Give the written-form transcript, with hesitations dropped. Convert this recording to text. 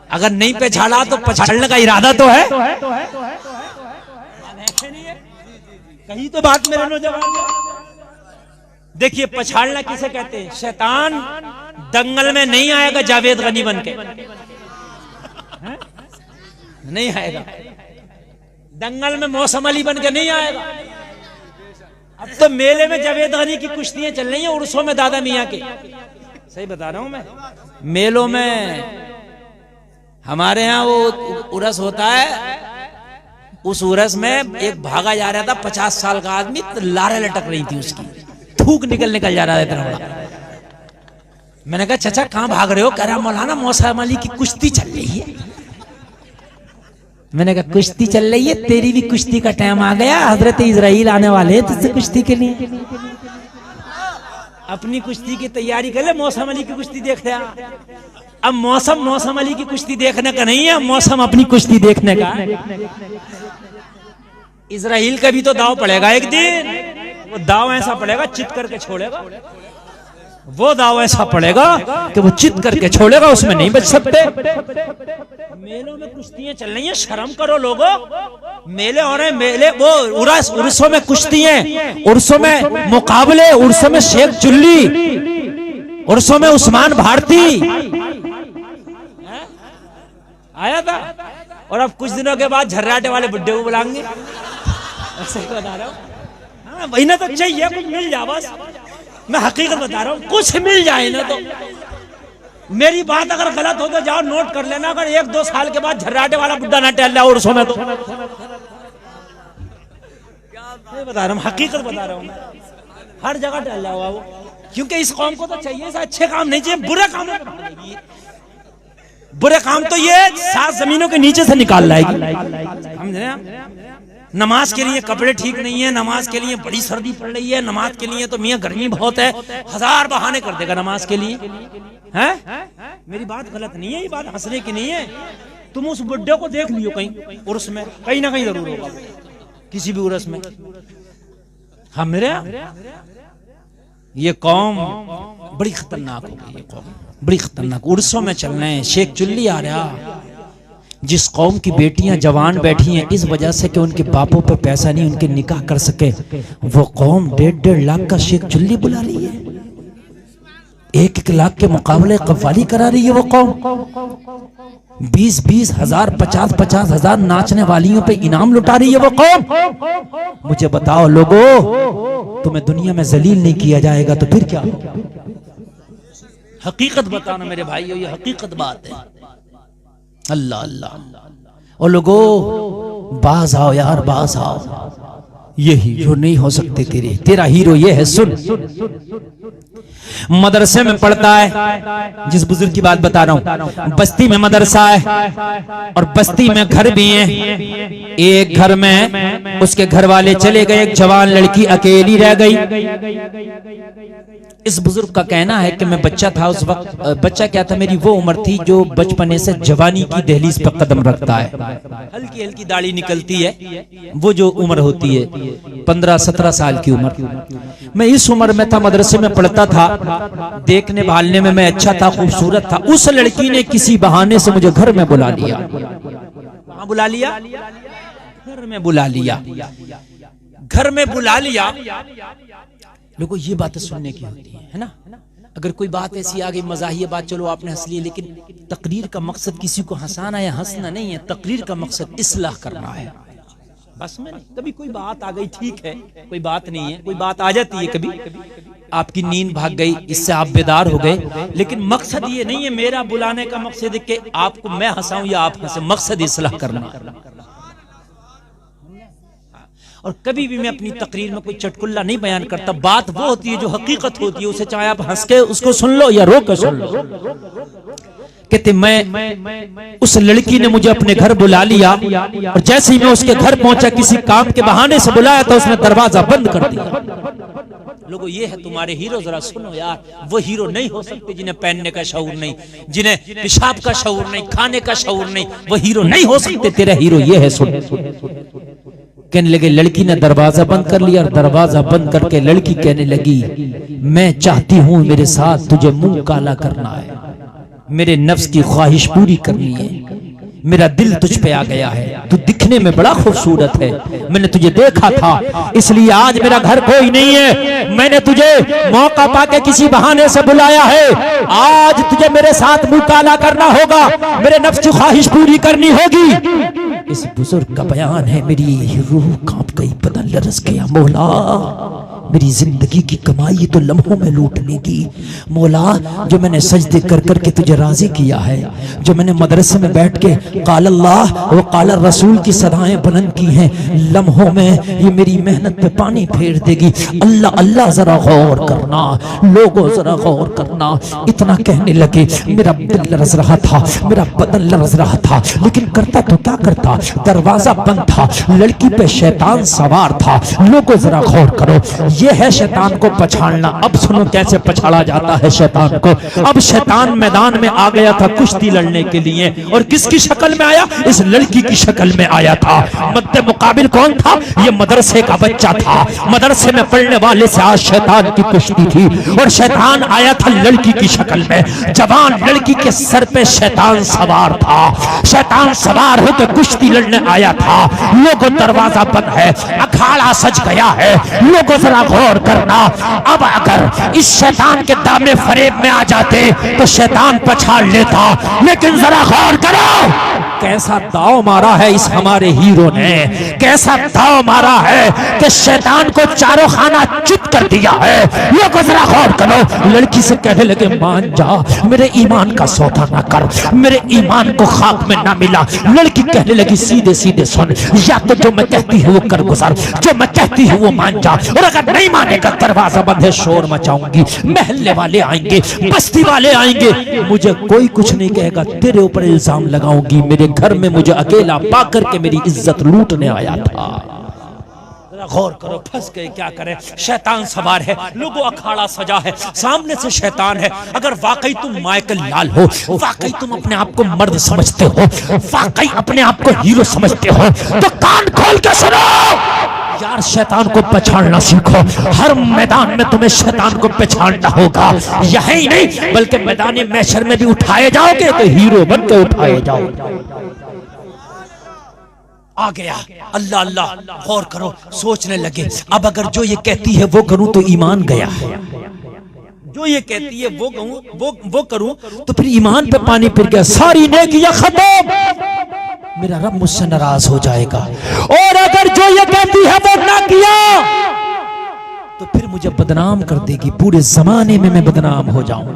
अगर नहीं पछाड़ा तो पछाड़ने का इरादा तो है। कहीं तो बात मेरे नौजवान। देखिए पछाड़ना किसे कहते हैं? शैतान दंगल में नहीं आएगा जावेद गनी बन के, नहीं आएगा। दंगल में मौसम अली बन के नहीं आएगा। अब तो मेले में जावेद गनी की कुश्तियां चल रही हैं, उर्सों में दादा मियां के। सही बता रहा हूं मैं। मेलों में हमारे यहाँ वो उर्स होता है, उस उर्स में एक भागा जा रहा था 50 साल का आदमी, तो लारे लटक रही थी उसकी, थूक निकल जा रहा था इतना बड़ा। मैंने कहा चाचा कहां भाग रहे हो? कह रहा मौलाना मौसम अली की कुश्ती चल रही है। मैंने कहा कुश्ती चल रही है, तेरी भी कुश्ती का टाइम आ गया। हजरत इजराइल आने वाले हैं तुझसे कुश्ती के लिए। अपनी कुश्ती की तैयारी कर ले, मौसम अली की कुश्ती देखते आ। अब मौसम अली की कुश्ती देखने का नहीं है, मौसम अपनी कुश्ती देखने का। इजराइल का भी तो दाव पड़ेगा एक दिन। वो दाव ऐसा पड़ेगा चित करके छोड़ेगा। वो दाव ऐसा पड़ेगा कि वो चित करके छोड़ेगा, उसमें नहीं बच सकते। मेलों में कुश्तियां चल रही हैं, शर्म करो लोगों। मेले हो रहे हैं, मेले वो उर्सों में कुश्तियां, उर्सों में मुकाबले, उर्सों में शेख चुल्ली, उर्सों में उस्मान भारती आया था। और अब कुछ दिनों के बाद झर्राटे वाले बुड्ढे को बुलाएंगे। ऐसे ही बता रहा हूँ। हाँ वही ना तो चाहिए, कुछ मिल जाए बस। मैं हकीकत बता रहा हूँ, कुछ मिल जाए ना तो। मेरी बात अगर गलत हो तो जाओ नोट कर लेना। अगर 1-2 साल के बाद झर्राटे वाला बुड्ढा ना टहल जाओ उर्सों में तो। बता रहा हूँ, हकीकत बता रहा हूँ। हर जगह टहल जाओ वो, क्योंकि इस कौम को तो चाहिए अच्छे काम नहीं चाहिए, बुरे काम। बुरे काम तो ये 7 जमीनों के नीचे से निकाल लाएगी। समझे? नमाज के लिए कपड़े ठीक नहीं है, नमाज के लिए बड़ी सर्दी पड़ रही है, नमाज के लिए तो मियां गर्मी बहुत है, 1000 बहाने कर देगा नमाज के लिए। हैं? मेरी बात गलत नहीं है, ये बात हंसने की नहीं है। तुम उस बुड्ढे को देख लियो कहीं उर्स में, कहीं ना कहीं जरूर होगा, किसी भी उर्स में। हम मेरे ये कौम बड़ी खतरनाक हो गई, ये कौम बड़ी खतरनाक। उर्सों में चल रहे हैं, शेख चुल्ली आ रहा। जिस कौम की बेटियां जवान बैठी हैं इस वजह से कि उनके बापों पे पैसा नहीं उनके निकाह कर सके, वो कौम 1.5 लाख का शेख चुल्ली बुला रही है। 1-1 लाख के मुकाबले कव्वाली करा रही है वो कौम। 20-20 हजार 50-50 हजार नाचने वालियों पे इनाम लुटा रही है वो कौम। मुझे बताओ लोगों, तुम्हें दुनिया में जलील नहीं किया जाएगा तो फिर क्या? हकीकत बताना मेरे भाइयों, ये हकीकत बात है। अल्लाह अल्लाह। और लोगों बाज आओ यार, बाज आओ। ये हीरो नहीं हो सकते तेरा हीरो ये है। सुन, मदरसे में पढ़ता है, जिस बुजुर्ग की बात बता रहा हूं, बस्ती में मदरसा है और बस्ती में घर भी हैं। एक घर में उसके घर वाले चले गए, एक जवान लड़की अकेली रह गई। इस बुजुर्ग का कहना है कि मैं बच्चा था उस वक्त। बच्चा क्या था, मेरी वो उम्र थी जो बचपने से जवानी की दहलीज पर कदम रखता है। हल्की हल्की दाढ़ी निकलती है, वो जो उम्र होती है 15-17 साल की उम्र। मैं इस उम्र में था, मदरसे में पढ़ता था, देखने भालने में मैं अच्छा था, खूबसूरत था। उस लड़की ने किसी बहाने से मुझे घर में बुला लिया। कहाँ बुला लिया? घर में बुला लिया। घर में बुला लिया। लोगों ये बातें सुनने की होती है ना। अगर कोई बात ऐसी आ गई मजाहिया बात, चलो आपने हंस लिया, लेकिन तकरीर का मकसद किसी को हंसाना या हंसना नहीं है। तकरीर का मकसद इस्लाह करना है बस। में कभी कोई बात आ गई, ठीक है, कोई बात नहीं है, कोई बात आ जाती है कभी, आपकी नींद भाग गई, इससे आप बेदार हो गए, लेकिन मकसद ये नहीं है। मेरा बुलाने का मकसद है कि आपको मैं हंसाऊं या आप हंसे, मकसद इस्लाह करना। और कभी भी मैं अपनी तकरीर में कोई चटकुल्ला नहीं बयान करता। बात वो होती है जो हकीकत होती है, उसे चाहे आप हंस के उसको सुन लो या रो के सुन लो। कहते मैं उस लड़की ने मुझे अपने घर बुला लिया और जैसे ही मैं उसके घर पहुंचा, किसी काम के बहाने से बुलाया तो उसने दरवाजा बंद कर दिया। लोगों ये है तुम्हारे हीरो, जरा सुनो यार। वो हीरो नहीं हो सकते जिन्हें पहनने का शऊर नहीं, जिन्हें पेशाब का शऊर नहीं, खाने का शऊर नहीं, वो हीरो नहीं हो सकते। तेरा हीरो ये है। सुन, कहने लगे, लड़की ने दरवाजा बंद कर लिया और दरवाजा बंद करके लड़की कहने लगी, मैं चाहती हूं मेरे साथ तुझे मुंह काला करना है। मेरे नफ्स की ख्वाहिश पूरी करनी है, मेरा दिल तुझ पे आ गया है, तू दिखने में बड़ा खूबसूरत है, मैंने तुझे देखा था इसलिए आज मेरा घर कोई नहीं है, मैंने तुझे मौका पाके किसी बहाने से बुलाया है, आज तुझे मेरे साथ मुंह काला करना होगा, मेरे नफ्स की ख्वाहिश पूरी करनी होगी। इस बुजुर्ग का बयान है, मेरी रूह कांप गई, बदन लरस गया। मौला मेरी जिंदगी की कमाई तो लम्हों में लूट लेगी। मौला जो मैंने सजदे कर करके तुझे राजी किया है, जो मैंने मदरसे में बैठ के काल अल्लाह व काल रसूल की सदाएं बुलंद की हैं, लम्हों में ये मेरी मेहनत पे पानी फेर देगी। अल्लाह अल्लाह जरा गौर करना, लोगों जरा गौर करना। इतना कहने लगे, मेरा दिल लरज रहा था, मेरा बदन लरज रहा था, लेकिन करता तो क्या करता, दरवाजा बंद था, लड़की पे शैतान सवार था। लोगों जरा गौर करो, ये है शैतान को पछाड़ना। अब सुनो कैसे पछाड़ा जाता है शैतान को। अब शैतान मैदान में आ गया था कुश्ती लड़ने के लिए, और किसकी शक्ल में आया, इस लड़की की शक्ल में आया था। मद्दे मुकाबिल कौन था, ये मदरसे का बच्चा था, मदरसे में पढ़ने वाले से आज शैतान की कुश्ती थी, और शैतान आया था लड़की की शक्ल में। जवान लड़की के सर पे शैतान सवार था, शैतान सवार होकर कुश्ती लड़ने आया था। लोगों दरवाजा बंद है, अखाड़ा सज गया है, लोगों जरा गौर करना। अब अगर इस शैतान के दामने फरेब में आ जाते तो शैतान पछाड़ लेता, लेकिन जरा गौर करो कैसा दाव मारा है इस हमारे हीरो ने, कैसा दाव मारा है कि शैतान को चारों खाना चित कर दिया है। लोगों जरा गौर करो, लड़की से कहने लगे मान जा, मेरे ईमान का सौदा ना कर, मेरे ईमान को खाक में ना मिला। लड़की कहने लगी सीधे सीधे सुन, या तो जो मैं कहती हूँ वो कर गुजर, जो मैं कहती हूँ वो मान जा, और अगर नहीं मानेगा दरवाजा बंद है, शोर मचाऊंगी, महल्ले वाले आएंगे, बस्ती वाले आएंगे, मुझे कोई कुछ नहीं कहेगा, तेरे ऊपर इल्जाम लगाऊंगी। मेरे घर में मुझे अकेला पाकर के मेरी इज्जत लूटने आया था। गौर करो, फंस गए, क्या करें, शैतान सवार है, लोगों अखाड़ा सजा है, सामने से शैतान है। अगर वाकई तुम माइकल लाल हो, वाकई तुम अपने आप को मर्द समझते हो, वाकई अपने आप को हीरो समझते हो, तो कान खोल के सुनो यार, शैतान को पछाड़ना सीखो। हर मैदान में तुम्हें शैतान को पछाड़ना होगा। यही नहीं बल्कि मैदान महशर में भी उठाए जाओगे तो हीरो बन के उठाए जाओगे। आ गया, अल्लाह अल्लाह, गौर करो, सोचने लगे, अब अगर जो ये कहती है वो करूं तो ईमान गया, जो ये कहती है वो करूं तो फिर ईमान पे पानी फिर गया, सारी नेकियां खत्म, मेरा रब मुझसे नाराज हो जाएगा। और अगर जो ये कहती है वो ना किया तो फिर मुझे बदनाम कर देगी, पूरे जमाने में मैं बदनाम हो जाऊं।